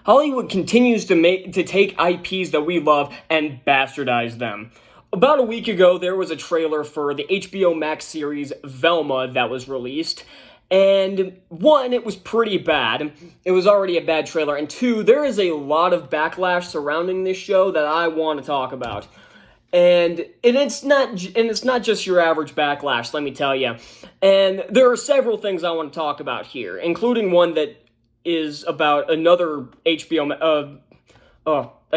Hollywood continues to take IPs that we love and bastardize them. About a week ago, there was a trailer for the HBO Max series Velma that was released. And one, it was pretty bad. It was already a bad trailer. And two, there is a lot of backlash surrounding this show that I want to talk about. And it's not just your average backlash, let me tell you. And there are several things I want to talk about here, including one that is about another an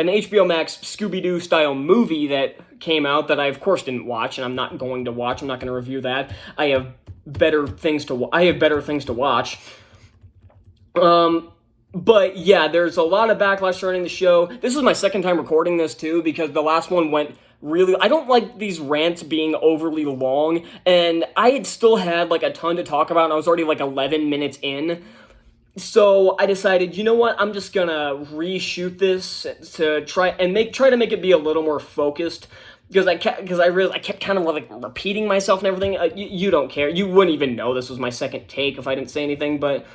HBO Max Scooby-Doo style movie that came out that I of course didn't watch, and I'm not going to watch. I'm not going to review that. I have better things to watch. But yeah, there's a lot of backlash surrounding the show. This is my second time recording this too, because the last one went really... I don't like these rants being overly long, and I had still had like a ton to talk about, and I was already like 11 minutes in. So I decided, you know what, I'm just gonna reshoot this to try to make it be a little more focused, because I realized I kept kind of like repeating myself and everything. You don't care. You wouldn't even know this was my second take if I didn't say anything, but...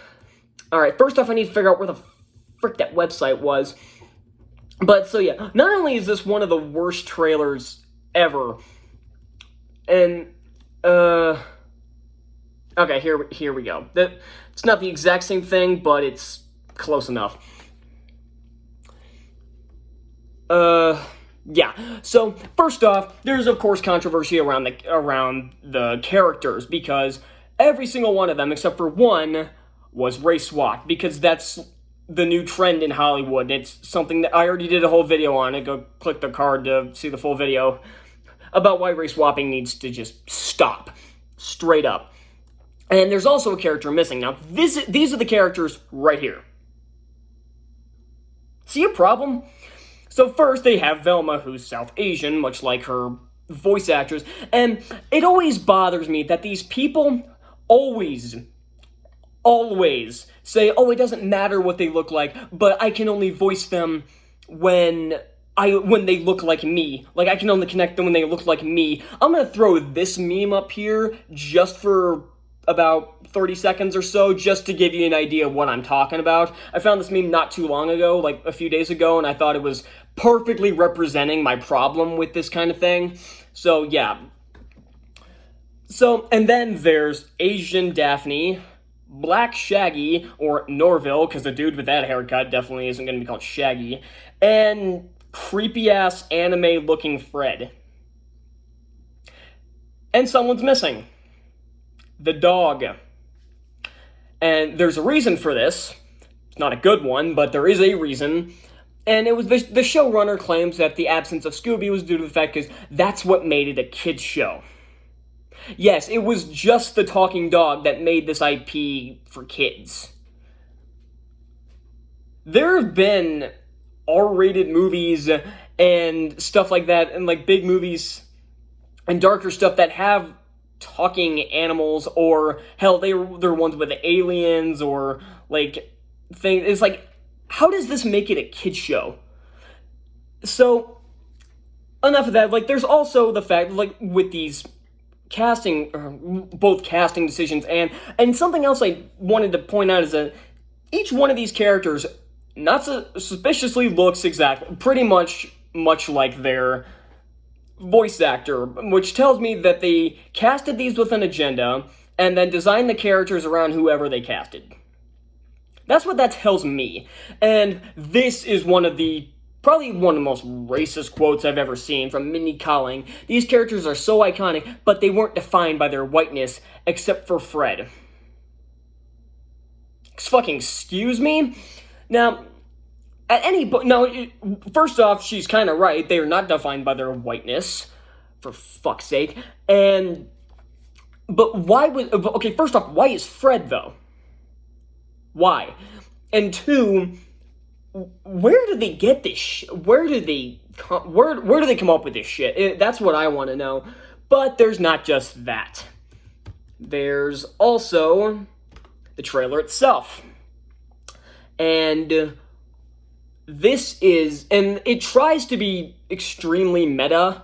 Alright, first off, I need to figure out where the frick that website was. But, so yeah, not only is this one of the worst trailers ever, and, okay, here we go. It's not the exact same thing, but it's close enough. Yeah. So, first off, there's of course controversy around the characters, because every single one of them, except for one, was race swapped, because that's the new trend in Hollywood. It's something that I already did a whole video on. Go click the card to see the full video about why race swapping needs to just stop. Straight up. And there's also a character missing. Now, these are the characters right here. See a problem? So first, they have Velma, who's South Asian, much like her voice actress. And it always bothers me that these people always say, oh, it doesn't matter what they look like, but I can only voice them when they look like me. Like, I can only connect them when they look like me. I'm gonna throw this meme up here just for about 30 seconds or so, just to give you an idea of what I'm talking about. I found this meme not too long ago, like a few days ago, and I thought it was perfectly representing my problem with this kind of thing. So, yeah. So, and then there's Asian Daphne, Black Shaggy, or Norville, because the dude with that haircut definitely isn't going to be called Shaggy, and creepy-ass anime-looking Fred. And someone's missing. The dog. And there's a reason for this. It's not a good one, but there is a reason. And it was the showrunner claims that the absence of Scooby was due to the fact because that's what made it a kid's show. Yes, it was just the talking dog that made this IP for kids. There have been R-rated movies and stuff like that, and like big movies and darker stuff that have talking animals, or hell, they're ones with aliens, or like things. It's like, how does this make it a kid's show? So, enough of that. Like, there's also the fact, like, with these both casting decisions, and something else I wanted to point out is that each one of these characters not so suspiciously looks pretty much like their voice actor, which tells me that they casted these with an agenda and then designed the characters around whoever they casted. That's what that tells me. And this is probably one of the most racist quotes I've ever seen from Minnie Kaling. These characters are so iconic, but they weren't defined by their whiteness, except for Fred. Fucking excuse me? Now, first off, she's kind of right. They are not defined by their whiteness, for fuck's sake. But first off, why is Fred, though? Why? And two, where do they get this where do they come up with this shit? That's what I want to know. But there's not just that. There's also the trailer itself. And it tries to be extremely meta,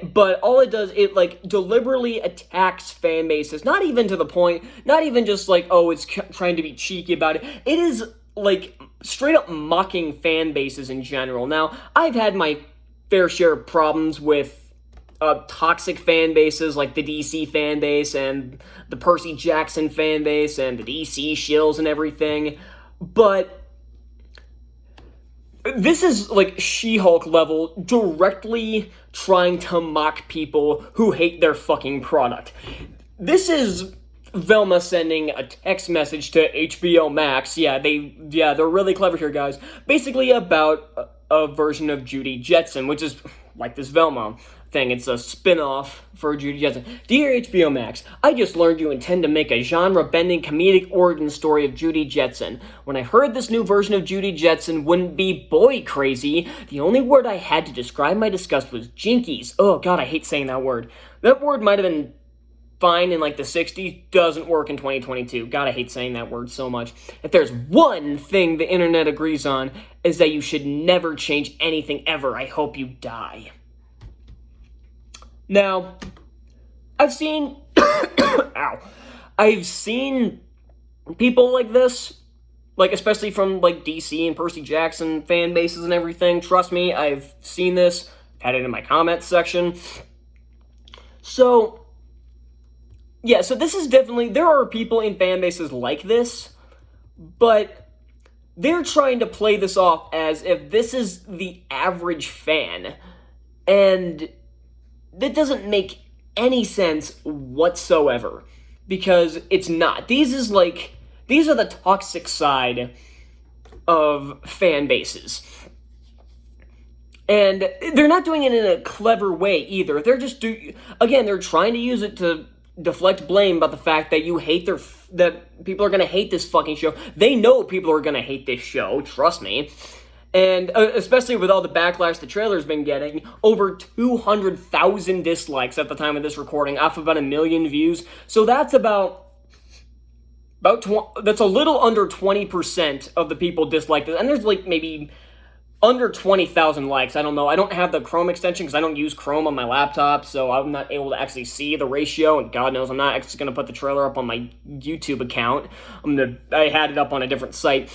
but all it does, it like deliberately attacks fan bases, not even to the point, not even just like, oh, it's trying to be cheeky about it. It is like, straight up mocking fan bases in general. Now, I've had my fair share of problems with toxic fan bases like the DC fan base and the Percy Jackson fan base and the DC shills and everything, but this is like She-Hulk level, directly trying to mock people who hate their fucking product. This is Velma sending a text message to HBO Max. They're really clever here, guys. Basically about a version of Judy Jetson, which is like this Velma thing. It's a spin-off for Judy Jetson. Dear HBO Max, I just learned you intend to make a genre-bending comedic origin story of Judy Jetson. When I heard this new version of Judy Jetson wouldn't be boy crazy, the only word I had to describe my disgust was jinkies. Oh god, I hate saying that word. That word might have been fine in like the 60s, doesn't work in 2022. God, I hate saying that word so much. If there's one thing the internet agrees on, is that you should never change anything ever. I hope you die. Now, I've seen I've seen people like this, like especially from like DC and Percy Jackson fan bases and everything. Trust me, I've seen this, had it in my comments section. So, yeah, so this is definitely, there are people in fan bases like this, but they're trying to play this off as if this is the average fan, and that doesn't make any sense whatsoever, because it's not. These are the toxic side of fan bases. And they're not doing it in a clever way either. They're just they're trying to use it to deflect blame about the fact that that people are gonna hate this fucking show. They know people are gonna hate this show, trust me. And especially with all the backlash the trailer's been getting, over 200,000 dislikes at the time of this recording, off about 1 million views. So that's that's a little under 20% of the people dislike this. And there's like maybe under 20,000 likes. I don't know. I don't have the Chrome extension because I don't use Chrome on my laptop, so I'm not able to actually see the ratio. And God knows I'm not actually going to put the trailer up on my YouTube account. I had it up on a different site.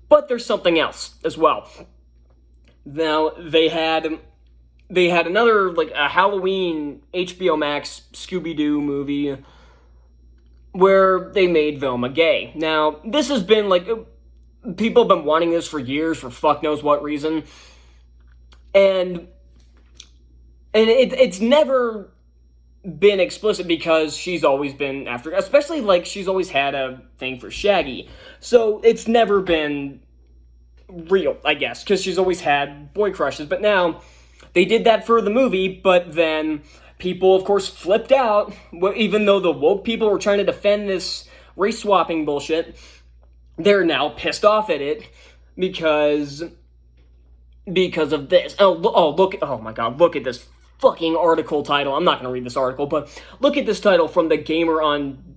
But there's something else as well. Now, they had another, like, a Halloween HBO Max Scooby-Doo movie where they made Velma gay. Now, this has been, like, people have been wanting this for years, for fuck knows what reason. And it's never been explicit because she's always been after, especially like she's always had a thing for Shaggy. So it's never been real, I guess, because she's always had boy crushes. But now they did that for the movie, but then people, of course, flipped out, even though the woke people were trying to defend this race swapping bullshit. They're now pissed off at it because of this. Oh my god, look at this fucking article title. I'm not going to read this article, but look at this title from the Gamer on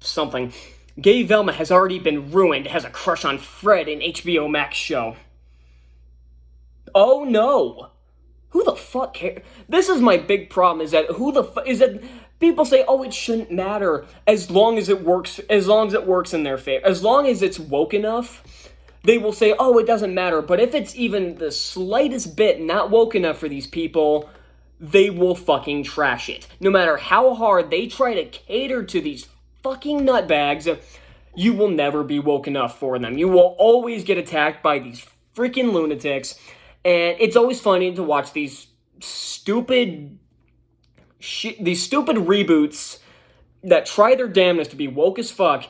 something. Gay Velma has already been ruined, has a crush on Fred in HBO Max show. Oh no. Who the fuck cares? This is my big problem, is that people say, oh, it shouldn't matter as long as it works in their favor. As long as it's woke enough, they will say, oh, it doesn't matter. But if it's even the slightest bit not woke enough for these people, they will fucking trash it. No matter how hard they try to cater to these fucking nutbags, you will never be woke enough for them. You will always get attacked by these freaking lunatics. And it's always funny to watch these stupid reboots that try their damnedest to be woke as fuck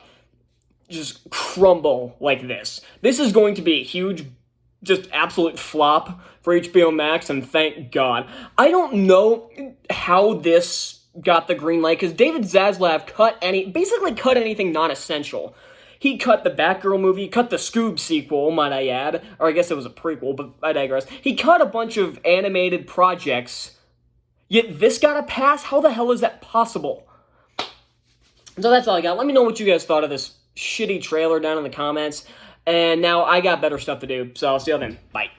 just crumble like this. This is going to be a huge, just absolute flop for HBO Max, and thank God. I don't know how this got the green light, because David Zaslav basically cut anything non-essential. He cut the Batgirl movie, cut the Scoob sequel, might I add, or I guess it was a prequel, but I digress. He cut a bunch of animated projects, yet this got a pass? How the hell is that possible? So that's all I got. Let me know what you guys thought of this shitty trailer down in the comments. And now I got better stuff to do, so I'll see you then. Bye.